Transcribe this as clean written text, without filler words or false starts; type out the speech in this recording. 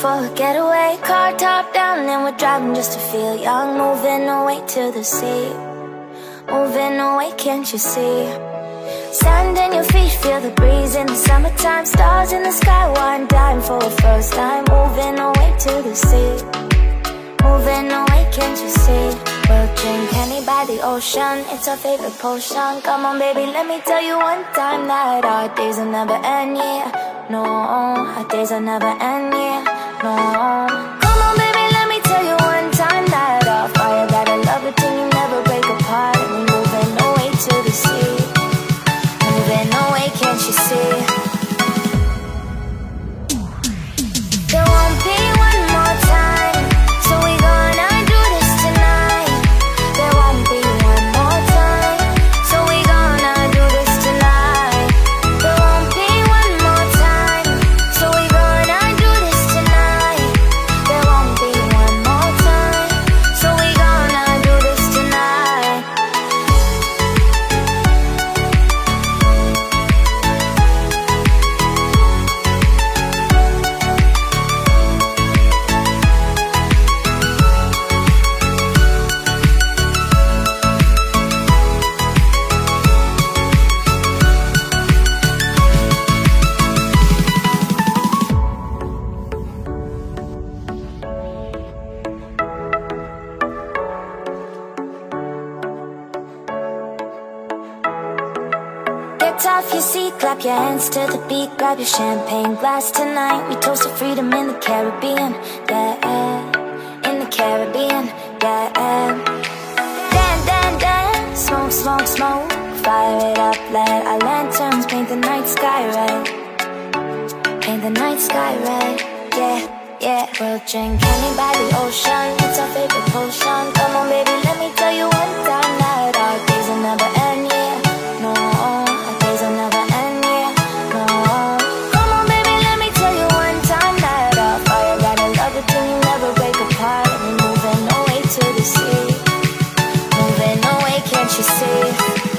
for a getaway. Car top down and we're driving just to feel young. Moving away to the sea, moving away, can't you see? Sand in your feet, feel the breeze in the summertime. Stars in the sky, one dime for a first time. Moving away to the sea, moving away, can't you see? We'll drink honey by the ocean, it's our favorite potion. Come on baby, let me tell you one time that our days will never end, yeah. No, our days will never end, yeah. No. Come on baby, let me tell you one time that our fire got a love it till you never break apart. And we're moving away to the sea, moving away, can't you see? There won't be one more time, so we gonna do this tonight. There won't be one more time, so we gonna do this tonight. There won't be one more time, so we gonna do this tonight. There won't be one more time, so we gonna do this tonight. Get off your seat, clap your hands to the beat. Grab your champagne glass tonight. We toast to freedom in the Caribbean, yeah, in the Caribbean, yeah. Dance, dance, dance, smoke, smoke, smoke. Fire it up, let our lanterns paint the night sky red. Paint the night sky red, yeah, yeah. We'll drink honey by the ocean, it's our favorite potion. Come on baby, let me tell you one time that our days will never end, yeah. No, our days will never end, yeah. No. Come on baby, let me tell you one time that our fire got a love it till you never break apart. And we're moving away to the sea, moving away, can't you see?